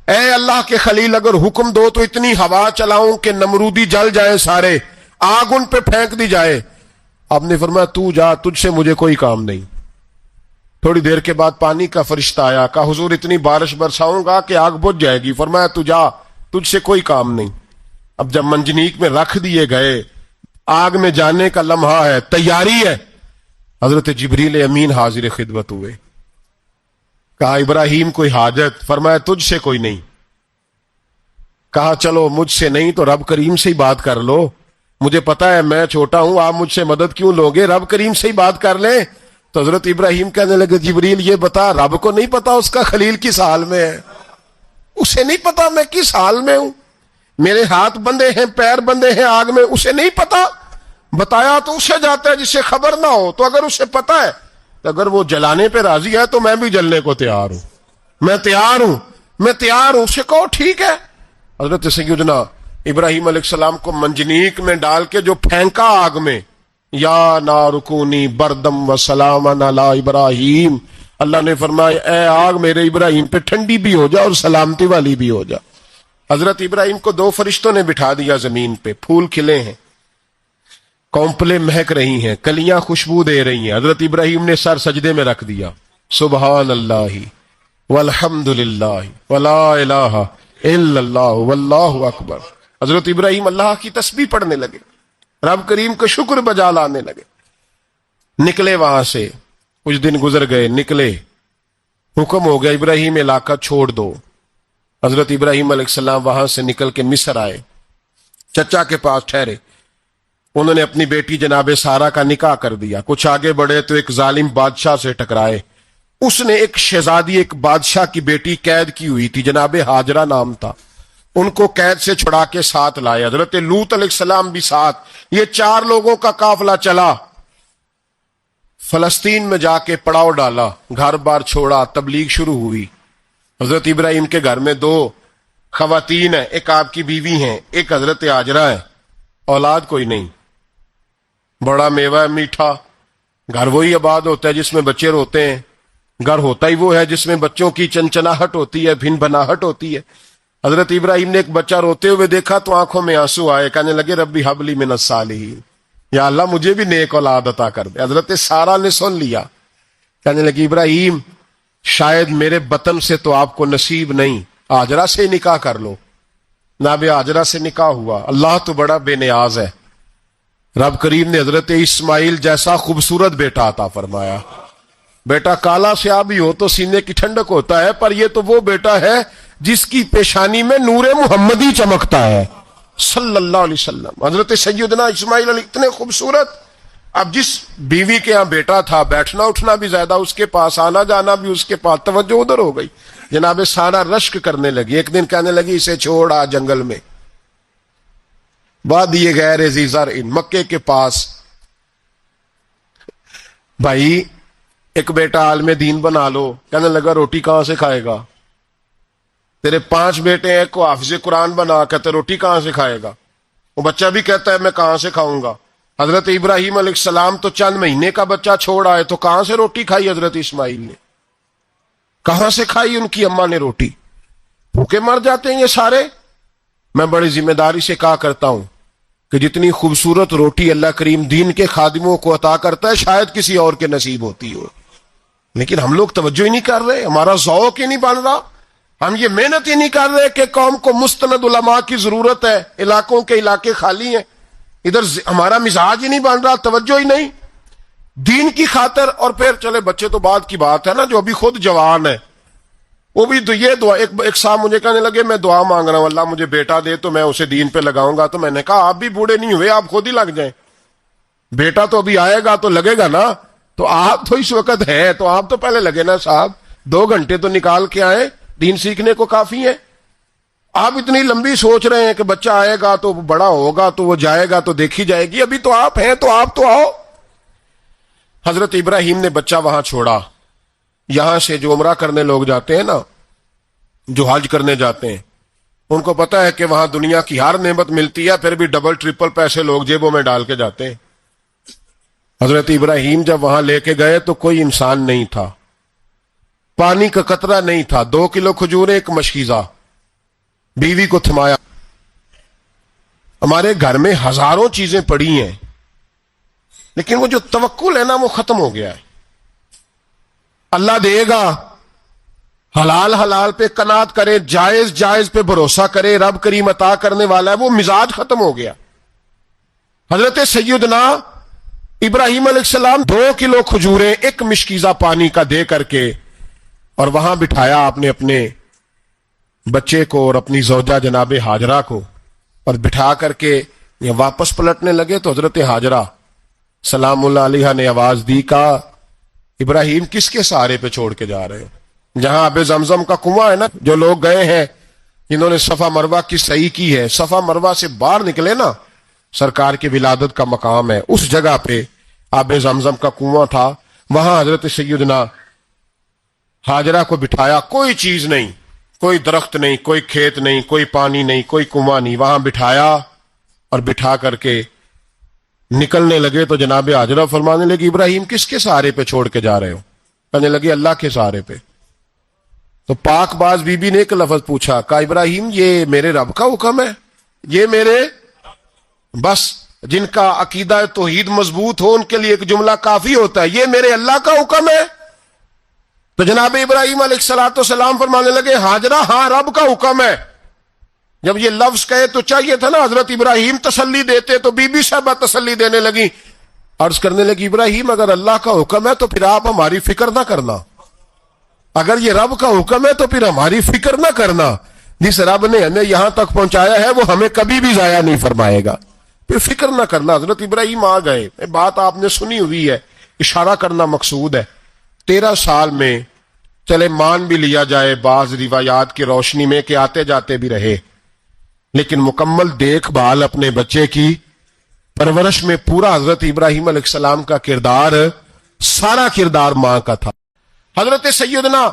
اے اللہ کے خلیل اگر حکم دو تو اتنی ہوا چلاؤں کہ نمرودی جل جائے سارے، آگ ان پہ پھینک دی جائے۔ آپ نے فرمایا تو جا، تجھ سے مجھے کوئی کام نہیں۔ تھوڑی دیر کے بعد پانی کا فرشتہ آیا، کہا حضور اتنی بارش برساؤں گا کہ آگ بجھ جائے گی۔ فرمایا تو جا، تجھ سے کوئی کام نہیں۔ اب جب منجنیق میں رکھ دیے گئے، آگ میں جانے کا لمحہ ہے، تیاری ہے، حضرت جبریل امین حاضر خدمت ہوئے، کہا ابراہیم کوئی حاجت؟ فرمایا تجھ سے کوئی نہیں۔ کہا چلو مجھ سے نہیں تو رب کریم سے ہی بات کر لو، مجھے پتا ہے میں چھوٹا ہوں، آپ مجھ سے مدد کیوں لوگے، رب کریم سے ہی بات کر لیں۔ تو حضرت ابراہیم کہنے لگے جبریل یہ بتا، رب کو نہیں پتا اس کا خلیل کس حال میں ہے؟ اسے نہیں پتا میں کس حال میں ہوں، میرے ہاتھ بندے ہیں، پیر بندے ہیں آگ میں، اسے نہیں پتا؟ بتایا تو اسے جاتا ہے جس سے خبر نہ ہو۔ تو اگر اسے پتا ہے تو اگر وہ جلانے پہ راضی ہے تو میں بھی جلنے کو تیار ہوں، میں تیار ہوں، میں تیار ہوں۔ اسے کہو ٹھیک ہے۔ حضرت سیدنا ابراہیم علیہ السلام کو منجنیق میں ڈال کے جو پھینکا آگ میں، یا نارکونی بردم و سلامن علی ابراہیم، اللہ نے فرمایا اے آگ میرے ابراہیم پہ ٹھنڈی بھی ہو جا اور سلامتی والی بھی ہو جا۔ حضرت ابراہیم کو دو فرشتوں نے بٹھا دیا زمین پہ، پھول کھلے ہیں، کونپلیں مہک رہی ہیں، کلیاں خوشبو دے رہی ہیں۔ حضرت ابراہیم نے سر سجدے میں رکھ دیا، سبحان اللہ والحمد للہ ولا الہ الا اللہ واللہ اکبر۔ حضرت ابراہیم اللہ کی تسبیح پڑھنے لگے، رب کریم کا شکر بجا لانے لگے۔ نکلے وہاں سے، کچھ دن گزر گئے، نکلے، حکم ہو گیا ابراہیم علاقہ چھوڑ دو۔ حضرت ابراہیم علیہ السلام وہاں سے نکل کے مصر آئے، چچا کے پاس ٹھہرے۔ انہوں نے اپنی بیٹی جناب سارہ کا نکاح کر دیا۔ کچھ آگے بڑھے تو ایک ظالم بادشاہ سے ٹکرائے، اس نے ایک شہزادی، ایک بادشاہ کی بیٹی قید کی ہوئی تھی، جناب ہاجرہ نام تھا، ان کو قید سے چھڑا کے ساتھ لائے۔ حضرت لوط علیہ السلام بھی ساتھ، یہ 4 لوگوں کا قافلہ چلا، فلسطین میں جا کے پڑاؤ ڈالا، گھر بار چھوڑا، تبلیغ شروع ہوئی۔ حضرت ابراہیم کے گھر میں 2 خواتین ہیں، ایک آپ کی بیوی ہیں، ایک حضرت ہاجرہ ہے، اولاد کوئی نہیں، بڑا میوہ ہے میٹھا، گھر وہی آباد ہوتا ہے جس میں بچے روتے ہیں، گھر ہوتا ہی وہ ہے جس میں بچوں کی چنچناہٹ ہوتی ہے، بھن بناہٹ ہوتی ہے۔ حضرت ابراہیم نے ایک بچہ روتے ہوئے دیکھا تو آنکھوں میں آنسو آئے, کہنے لگے ربی حبلی من الصالحین, یا اللہ مجھے بھی نیک اولاد عطا کر دے. حضرت سارہ نے سن لیا, کہنے لگی ابراہیم شاید میرے بطن سے تو آپ کو نصیب نہیں, ہاجرہ سے نکاح کر لو. ناب ہاجرہ سے نکاح ہوا. اللہ تو بڑا بے نیاز ہے, رب کریم نے حضرت اسماعیل جیسا خوبصورت بیٹا عطا فرمایا. بیٹا کالا سیاہ بھی ہو تو سینے کی ٹھنڈک ہوتا ہے, پر یہ تو وہ بیٹا ہے جس کی پیشانی میں نور محمدی چمکتا ہے صلی اللہ علیہ وسلم. حضرت سیدنا اسماعیل علیہ اتنے خوبصورت. اب جس بیوی کے ہاں بیٹا تھا, بیٹھنا اٹھنا بھی زیادہ اس کے پاس, آنا جانا بھی اس کے پاس, توجہ ادھر ہو گئی. جناب سارہ رشک کرنے لگی. ایک دن کہنے لگی اسے چھوڑ آ جنگل میں, وادی غیر ذی زرع مکے کے پاس. بھائی ایک بیٹا عالم دین بنا لو. کہنے لگا روٹی کہاں سے کھائے گا؟ تیرے 5 بیٹے ہیں, کو حافظ قرآن بنا, کہتے روٹی کہاں سے کھائے گا؟ وہ بچہ بھی کہتا ہے میں کہاں سے کھاؤں گا. حضرت ابراہیم علیہ السلام تو چند مہینے کا بچہ چھوڑ آئے, تو کہاں سے روٹی کھائی حضرت اسماعیل نے؟ کہاں سے کھائی ان کی اماں نے روٹی؟ بھوکے مر جاتے ہیں یہ سارے. میں بڑی ذمہ داری سے کہا کرتا ہوں کہ جتنی خوبصورت روٹی اللہ کریم دین کے خادموں کو عطا کرتا ہے شاید کسی اور کے نصیب ہوتی ہو, لیکن ہم لوگ توجہ ہی نہیں کر رہے, ہمارا ذوق ہی نہیں بن رہا, ہم یہ محنت ہی نہیں کر رہے کہ قوم کو مستند علماء کی ضرورت ہے, علاقوں کے علاقے خالی ہیں, ادھر ہمارا مزاج ہی نہیں بن رہا, توجہ ہی نہیں دین کی خاطر. اور پھر چلے بچے تو بعد کی بات ہے نا, جو ابھی خود جوان ہے وہ بھی یہ دعا. ایک صاحب مجھے کہنے لگے میں دعا مانگ رہا ہوں اللہ مجھے بیٹا دے تو میں اسے دین پہ لگاؤں گا. تو میں نے کہا آپ بھی بوڑھے نہیں ہوئے, آپ خود ہی لگ جائیں, بیٹا تو ابھی آئے گا تو لگے گا نا. تو آپ تو اس وقت ہیں تو آپ تو پہلے لگے نا صاحب, 2 گھنٹے تو نکال کے آئے, دین سیکھنے کو کافی ہے. آپ اتنی لمبی سوچ رہے ہیں کہ بچہ آئے گا تو بڑا ہوگا تو وہ جائے گا تو دیکھی جائے گی, ابھی تو آپ ہیں تو آپ تو آؤ. حضرت ابراہیم نے بچہ وہاں چھوڑا. یہاں سے جو عمرہ کرنے لوگ جاتے ہیں نا, جو حج کرنے جاتے ہیں, ان کو پتا ہے کہ وہاں دنیا کی ہر نعمت ملتی ہے, پھر بھی ڈبل ٹرپل پیسے لوگ جیبوں میں ڈال کے جاتے ہیں. حضرت ابراہیم جب وہاں لے کے گئے تو کوئی انسان نہیں تھا, پانی کا قطرہ نہیں تھا, 2 کلو کھجوریں, ایک مشکیزہ, بیوی کو تھمایا. ہمارے گھر میں ہزاروں چیزیں پڑی ہیں, لیکن وہ جو توکل ہے نا وہ ختم ہو گیا ہے. اللہ دے گا, حلال حلال پہ قناعت کرے, جائز جائز پہ بھروسہ کرے, رب کریم عطا کرنے والا ہے, وہ مزاج ختم ہو گیا. حضرت سیدنا ابراہیم علیہ السلام 2 کلو کھجوریں, ایک مشکیزہ پانی کا دے کر کے, اور وہاں بٹھایا آپ نے اپنے بچے کو اور اپنی زوجہ جناب ہاجرہ کو, اور بٹھا کر کے یہ واپس پلٹنے لگے تو حضرت ہاجرہ سلام اللہ علیہ نے آواز دی, کہا ابراہیم کس کے سہارے پہ چھوڑ کے جا رہے ہو؟ جہاں آب زمزم کا کنواں ہے نا, جو لوگ گئے ہیں جنہوں نے صفا مروہ کی صحیح کی ہے, صفا مروہ سے باہر نکلے نا, سرکار کی ولادت کا مقام ہے, اس جگہ پہ آب زمزم کا کنواں تھا, وہاں حضرت سیدنا ہاجرہ کو بٹھایا. کوئی چیز نہیں, کوئی درخت نہیں, کوئی کھیت نہیں, کوئی پانی نہیں, کوئی کنواں نہیں, وہاں بٹھایا اور بٹھا کر کے نکلنے لگے تو جناب ہاجرہ فرمانے لگی ابراہیم کس کے سہارے پہ چھوڑ کے جا رہے ہو؟ کہنے لگی اللہ کے سہارے پہ. تو پاک باز بی بی نے ایک لفظ پوچھا, کہا ابراہیم یہ میرے رب کا حکم ہے, یہ میرے, بس جن کا عقیدہ توحید مضبوط ہو ان کے لیے ایک جملہ کافی ہوتا ہے, یہ میرے اللہ کا حکم ہے. تو جناب ابراہیم علیہ الصلوۃ والسلام فرمانے لگے ہاجرہ ہاں رب کا حکم ہے. جب یہ لفظ کہے تو چاہیے تھا نا حضرت ابراہیم تسلی دیتے, تو بی بی صاحبہ تسلی دینے لگی, عرض کرنے لگی ابراہیم اگر اللہ کا حکم ہے تو پھر آپ ہماری فکر نہ کرنا, اگر یہ رب کا حکم ہے تو پھر ہماری فکر نہ کرنا, جس رب نے ہمیں یہاں تک پہنچایا ہے وہ ہمیں کبھی بھی ضائع نہیں فرمائے گا, پھر فکر نہ کرنا. حضرت ابراہیم آ گئے, بات آپ نے سنی ہوئی ہے, اشارہ کرنا مقصود ہے. 13 سال میں چلے مان بھی لیا جائے بعض روایات کی روشنی میں کہ آتے جاتے بھی رہے, لیکن مکمل دیکھ بھال اپنے بچے کی پرورش میں پورا حضرت ابراہیم علیہ السلام کا کردار, سارا کردار ماں کا تھا. حضرت سیدنا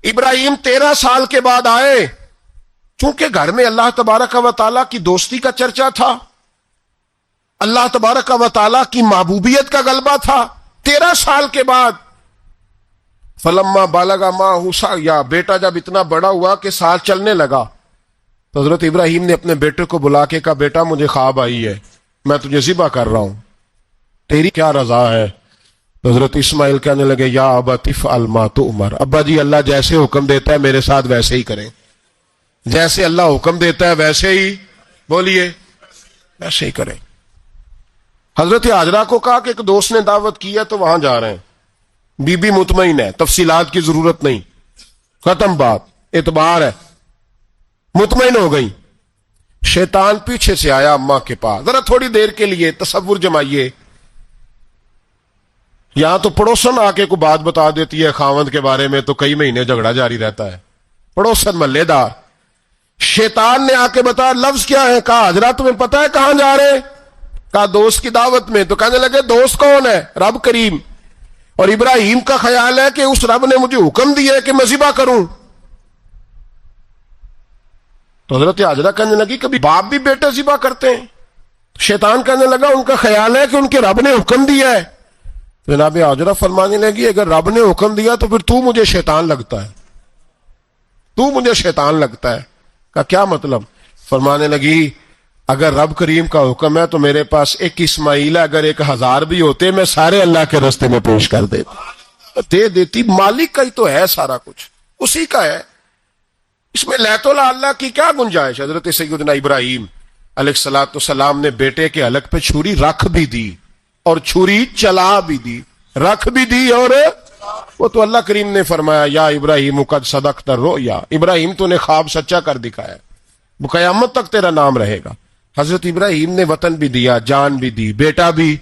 ابراہیم 13 سال کے بعد آئے, چونکہ گھر میں اللہ تبارک و تعالیٰ کی دوستی کا چرچا تھا, اللہ تبارک و تعالیٰ کی محبوبیت کا غلبہ تھا. 13 سال کے بعد فلما بالغ معہ سعیا, بیٹا جب اتنا بڑا ہوا کہ ساتھ چلنے لگا, تو حضرت ابراہیم نے اپنے بیٹے کو بلا کے کہا بیٹا مجھے خواب آئی ہے, میں تجھے ذبح کر رہا ہوں, تیری کیا رضا ہے؟ تو حضرت اسماعیل کہنے لگے یا ابت افعل ما تؤمر, ابا جی اللہ جیسے حکم دیتا ہے میرے ساتھ ویسے ہی کریں, جیسے اللہ حکم دیتا ہے ویسے ہی, بولیے ویسے ہی کریں. حضرت حاجرہ کو کہا کہ ایک دوست نے دعوت کی ہے تو وہاں جا رہے ہیں, بی بی مطمئن ہے, تفصیلات کی ضرورت نہیں, ختم بات, اعتبار ہے, مطمئن ہو گئی. شیطان پیچھے سے آیا اماں کے پاس, ذرا تھوڑی دیر کے لیے تصور جمائیے, یہاں تو پڑوسن آ کے کوئی بات بتا دیتی ہے خاوند کے بارے میں تو کئی مہینے جھگڑا جاری رہتا ہے, پڑوسن محلے دار. شیطان نے آ کے بتایا لفظ کیا ہے؟ کہا حضرہ تمہیں پتا ہے کہاں جا رہے ہیں؟ کہا دوست کی دعوت میں. تو کہنے لگے دوست کون ہے؟ رب کریم, اور ابراہیم کا خیال ہے کہ اس رب نے مجھے حکم دیا ہے کہ میں ذبح کروں. تو حضرت حاجرہ کہنے لگی کبھی باپ بھی بیٹے ذبح کرتے ہیں؟ شیطان کہنے لگا ان کا خیال ہے کہ ان کے رب نے حکم دیا ہے. جناب حاجرہ فرمانے لگی اگر رب نے حکم دیا تو پھر تو مجھے شیطان لگتا ہے, تو مجھے شیطان لگتا ہے. کا کیا مطلب؟ فرمانے لگی اگر رب کریم کا حکم ہے تو میرے پاس ایک اسماعیل ہے, اگر 1000 بھی ہوتے میں سارے اللہ کے راستے میں پیش کر دے دیتی. مالک کا ہی تو ہے سارا کچھ, اسی کا ہے, اس میں لیت اللہ کی کیا گنجائش؟ حضرت سیدنا ابراہیم علیہ السلام نے بیٹے کے حلق پہ چھری رکھ بھی دی اور چھری چلا بھی دی, رکھ بھی دی, اور وہ تو اللہ کریم نے فرمایا یا ابراہیم قد صدقت الرؤیا, ابراہیم تو نے خواب سچا کر دکھایا, وہ قیامت تک تیرا نام رہے گا. حضرت ابراہیم نے وطن بھی دیا, جان بھی دی, بیٹا بھی,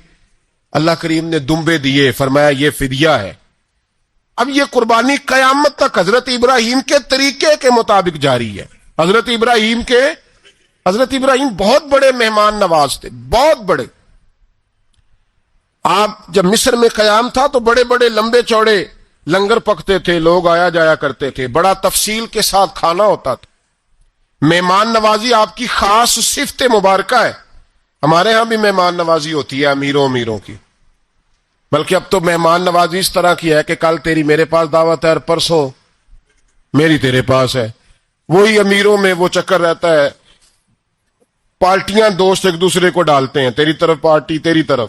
اللہ کریم نے دمبے دیے, فرمایا یہ فدیہ ہے. اب یہ قربانی قیامت تک حضرت ابراہیم کے طریقے کے مطابق جاری ہے. حضرت ابراہیم بہت بڑے مہمان نواز تھے, بہت بڑے. آپ جب مصر میں قیام تھا تو بڑے بڑے لمبے چوڑے لنگر پکتے تھے, لوگ آیا جایا کرتے تھے, بڑا تفصیل کے ساتھ کھانا ہوتا تھا. مہمان نوازی آپ کی خاص صفت مبارکہ ہے. ہمارے ہاں بھی مہمان نوازی ہوتی ہے امیروں کی, بلکہ اب تو مہمان نوازی اس طرح کی ہے کہ کل تیری میرے پاس دعوت ہے اور پرسوں میری تیرے پاس ہے. وہی امیروں میں وہ چکر رہتا ہے, پارٹیاں دوست ایک دوسرے کو ڈالتے ہیں, تیری طرف پارٹی تیری طرف.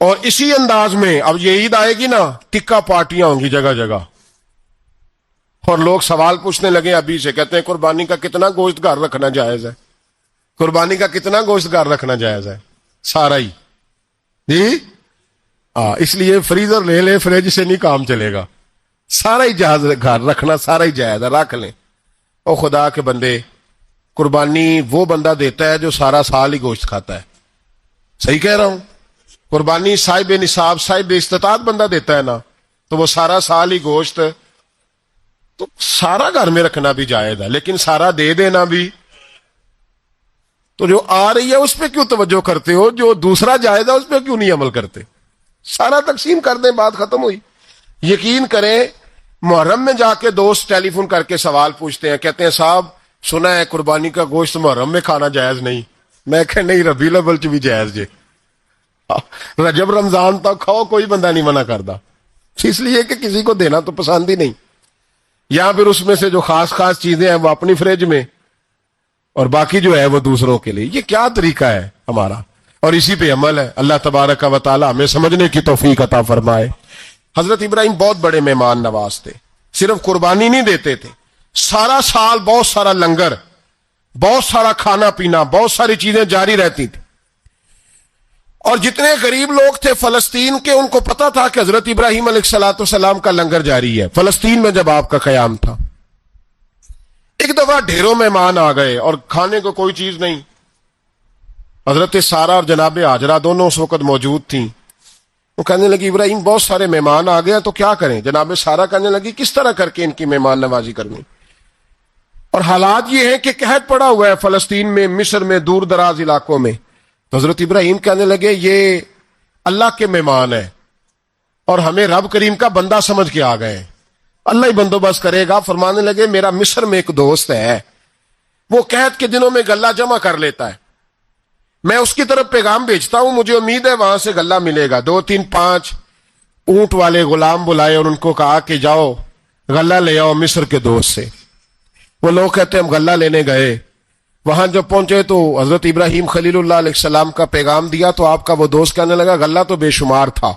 اور اسی انداز میں اب یہ عید آئے گی نا, ٹکا پارٹیاں ہوں گی جگہ جگہ, اور لوگ سوال پوچھنے لگے ابھی سے, کہتے ہیں قربانی کا کتنا گوشت گھر رکھنا جائز ہے, قربانی کا کتنا گوشت گھر رکھنا جائز ہے؟ سارا ہی جی, اس لیے فریزر لے لے, فریج سے نہیں کام چلے گا, سارا ہی جہاز گھر رکھنا سارا ہی جائز ہے, رکھ لیں. او خدا کے بندے, قربانی وہ بندہ دیتا ہے جو سارا سال ہی گوشت کھاتا ہے, صحیح کہہ رہا ہوں؟ قربانی صاحب نصاب صاحب استطاعت بندہ دیتا ہے نا, تو وہ سارا سال ہی گوشت, تو سارا گھر میں رکھنا بھی جائز ہے, لیکن سارا دے دینا بھی. تو جو آ رہی ہے اس پہ کیوں توجہ کرتے ہو, جو دوسرا جائز ہے اس پہ کیوں نہیں عمل کرتے؟ سارا تقسیم کر دیں, بات ختم ہوئی. یقین کریں محرم میں جا کے دوست ٹیلی فون کر کے سوال پوچھتے ہیں, کہتے ہیں صاحب سنا ہے قربانی کا گوشت محرم میں کھانا جائز نہیں. میں کہ نہیں, ربیع الاول چ بھی جائز جے, رجب رمضان تک کھاؤ, کوئی بندہ نہیں منع کرتا, اس لیے کہ کسی کو دینا تو پسند ہی نہیں. یا پھر اس میں سے جو خاص چیزیں ہیں وہ اپنی فریج میں, اور باقی جو ہے وہ دوسروں کے لیے. یہ کیا طریقہ ہے ہمارا؟ اور اسی پہ عمل ہے. اللہ تبارک و تعالی ہمیں سمجھنے کی توفیق عطا فرمائے. حضرت ابراہیم بہت بڑے مہمان نواز تھے, صرف قربانی نہیں دیتے تھے, سارا سال بہت سارا لنگر, بہت سارا کھانا پینا, بہت ساری چیزیں جاری رہتی تھی. اور جتنے غریب لوگ تھے فلسطین کے, ان کو پتا تھا کہ حضرت ابراہیم علیہ السلام کا لنگر جاری ہے. فلسطین میں جب آپ کا قیام تھا, ایک دفعہ ڈھیروں مہمان آ گئے اور کھانے کو کوئی چیز نہیں. حضرت سارا اور جناب حاجرہ دونوں اس وقت موجود تھیں. وہ کہنے لگی ابراہیم بہت سارے مہمان آ گئے تو کیا کریں؟ جناب سارا کہنے لگی کس طرح کر کے ان کی مہمان نوازی کرنی؟ اور حالات یہ ہیں کہ قحط پڑا ہوا ہے فلسطین میں, مصر میں, دور دراز علاقوں میں. تو حضرت ابراہیم کہنے لگے یہ اللہ کے مہمان ہیں اور ہمیں رب کریم کا بندہ سمجھ کے آ گئے ہیں, اللہ ہی بندوبست کرے گا. فرمانے لگے میرا مصر میں ایک دوست ہے, وہ قحط کے دنوں میں غلہ جمع کر لیتا ہے, میں اس کی طرف پیغام بھیجتا ہوں, مجھے امید ہے وہاں سے غلہ ملے گا. 2 3 5 اونٹ والے غلام بلائے اور ان کو کہا کہ جاؤ غلہ لے آؤ مصر کے دوست سے. وہ لوگ کہتے ہیں ہم غلہ لینے گئے، وہاں جب پہنچے تو حضرت ابراہیم خلیل اللہ علیہ السلام کا پیغام دیا تو آپ کا وہ دوست کہنے لگا غلہ تو بے شمار تھا،